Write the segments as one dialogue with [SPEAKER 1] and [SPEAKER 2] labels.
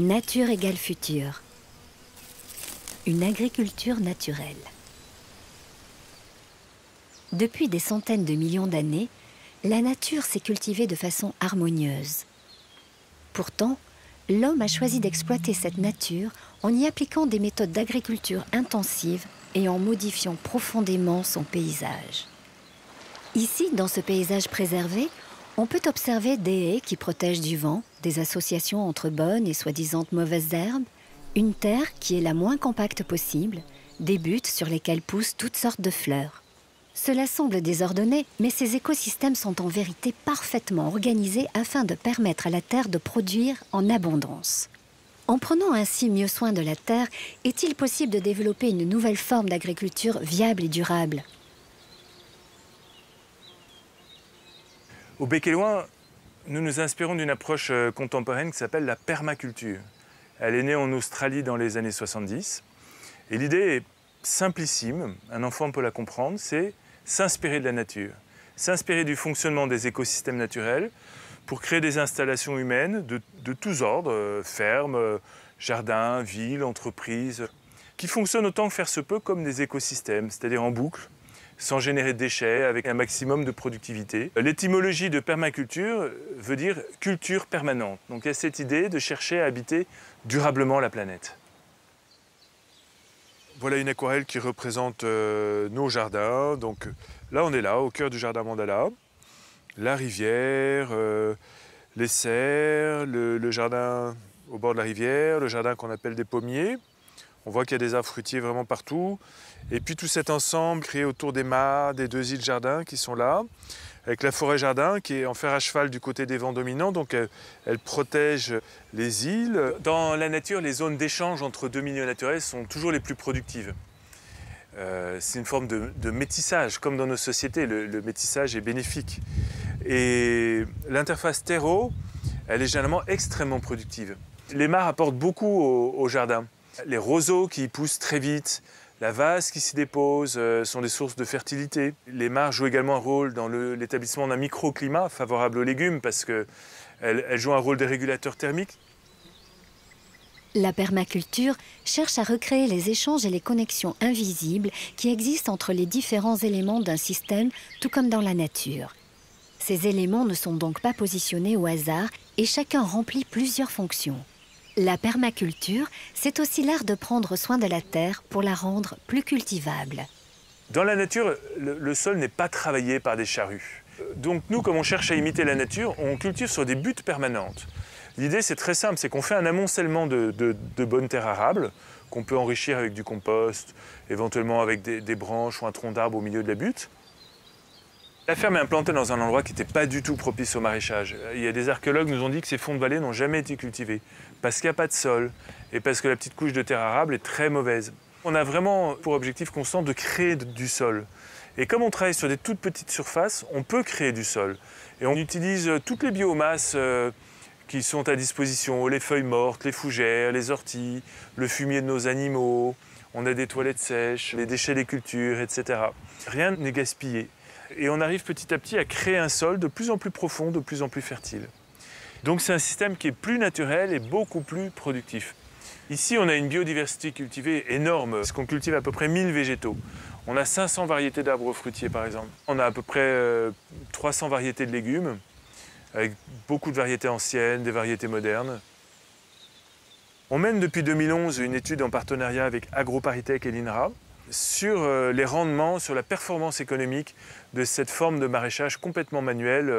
[SPEAKER 1] Nature égale futur. Une agriculture naturelle. Depuis des centaines de millions d'années, la nature s'est cultivée de façon harmonieuse. Pourtant, l'homme a choisi d'exploiter cette nature en y appliquant des méthodes d'agriculture intensive et en modifiant profondément son paysage. Ici, dans ce paysage préservé, on peut observer des haies qui protègent du vent, des associations entre bonnes et soi-disant mauvaises herbes, une terre qui est la moins compacte possible, des buttes sur lesquelles poussent toutes sortes de fleurs. Cela semble désordonné, mais ces écosystèmes sont en vérité parfaitement organisés afin de permettre à la terre de produire en abondance. En prenant ainsi mieux soin de la terre, est-il possible de développer une nouvelle forme d'agriculture viable et durable?
[SPEAKER 2] Au Bec et Loing, nous nous inspirons d'une approche contemporaine qui s'appelle la permaculture. Elle est née en Australie dans les années 70. Et l'idée est simplissime, un enfant peut la comprendre, c'est s'inspirer de la nature. S'inspirer du fonctionnement des écosystèmes naturels pour créer des installations humaines de tous ordres, fermes, jardins, villes, entreprises, qui fonctionnent autant que faire se peut comme des écosystèmes, c'est-à-dire en boucle, sans générer de déchets, avec un maximum de productivité. L'étymologie de permaculture veut dire culture permanente. Donc il y a cette idée de chercher à habiter durablement la planète. Voilà une aquarelle qui représente nos jardins. Donc là, on est là, au cœur du jardin Mandala. La rivière, les serres, le jardin au bord de la rivière, le jardin qu'on appelle des pommiers. On voit qu'il y a des arbres fruitiers vraiment partout. Et puis tout cet ensemble créé autour des mares, des deux îles jardins qui sont là, avec la forêt jardin qui est en fer à cheval du côté des vents dominants, donc elle protège les îles. Dans la nature, les zones d'échange entre deux milieux naturels sont toujours les plus productives. C'est une forme de métissage, comme dans nos sociétés, le métissage est bénéfique. Et l'interface terreau, elle est généralement extrêmement productive. Les mares apportent beaucoup au jardin. Les roseaux qui poussent très vite, la vase qui s'y dépose sont des sources de fertilité. Les mares jouent également un rôle dans l'établissement d'un microclimat favorable aux légumes parce qu'elles jouent un rôle de régulateur thermique.
[SPEAKER 1] La permaculture cherche à recréer les échanges et les connexions invisibles qui existent entre les différents éléments d'un système, tout comme dans la nature. Ces éléments ne sont donc pas positionnés au hasard et chacun remplit plusieurs fonctions. La permaculture, c'est aussi l'art de prendre soin de la terre pour la rendre plus cultivable.
[SPEAKER 2] Dans la nature, le sol n'est pas travaillé par des charrues. Donc nous, comme on cherche à imiter la nature, on cultive sur des buttes permanentes. L'idée, c'est très simple, c'est qu'on fait un amoncellement de bonnes terres arables, qu'on peut enrichir avec du compost, éventuellement avec des branches ou un tronc d'arbre au milieu de la butte. La ferme est implantée dans un endroit qui n'était pas du tout propice au maraîchage. Il y a des archéologues qui nous ont dit que ces fonds de vallée n'ont jamais été cultivés, parce qu'il n'y a pas de sol, et parce que la petite couche de terre arable est très mauvaise. On a vraiment pour objectif constant de créer du sol. Et comme on travaille sur des toutes petites surfaces, on peut créer du sol. Et on utilise toutes les biomasses qui sont à disposition, les feuilles mortes, les fougères, les orties, le fumier de nos animaux, on a des toilettes sèches, les déchets des cultures, etc. Rien n'est gaspillé. Et on arrive petit à petit à créer un sol de plus en plus profond, de plus en plus fertile. Donc c'est un système qui est plus naturel et beaucoup plus productif. Ici, on a une biodiversité cultivée énorme, parce qu'on cultive à peu près 1000 végétaux. On a 500 variétés d'arbres fruitiers, par exemple. On a à peu près 300 variétés de légumes, avec beaucoup de variétés anciennes, des variétés modernes. On mène depuis 2011 une étude en partenariat avec AgroParisTech et l'INRA sur les rendements, sur la performance économique de cette forme de maraîchage complètement manuel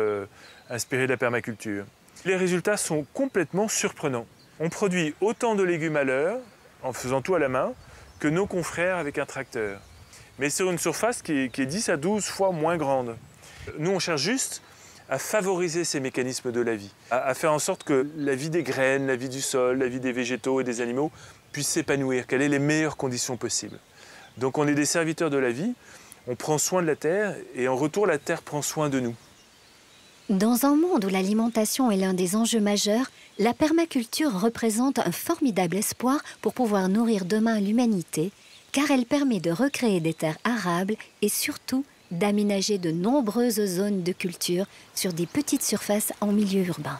[SPEAKER 2] inspirée de la permaculture. Les résultats sont complètement surprenants. On produit autant de légumes à l'heure, en faisant tout à la main, que nos confrères avec un tracteur. Mais sur une surface qui est 10 à 12 fois moins grande. Nous, on cherche juste à favoriser ces mécanismes de la vie, à faire en sorte que la vie des graines, la vie du sol, la vie des végétaux et des animaux puisse s'épanouir, qu'elle ait les meilleures conditions possibles. Donc on est des serviteurs de la vie, on prend soin de la terre et en retour, la terre prend soin de nous.
[SPEAKER 1] Dans un monde où l'alimentation est l'un des enjeux majeurs, la permaculture représente un formidable espoir pour pouvoir nourrir demain l'humanité, car elle permet de recréer des terres arables et surtout d'aménager de nombreuses zones de culture sur des petites surfaces en milieu urbain.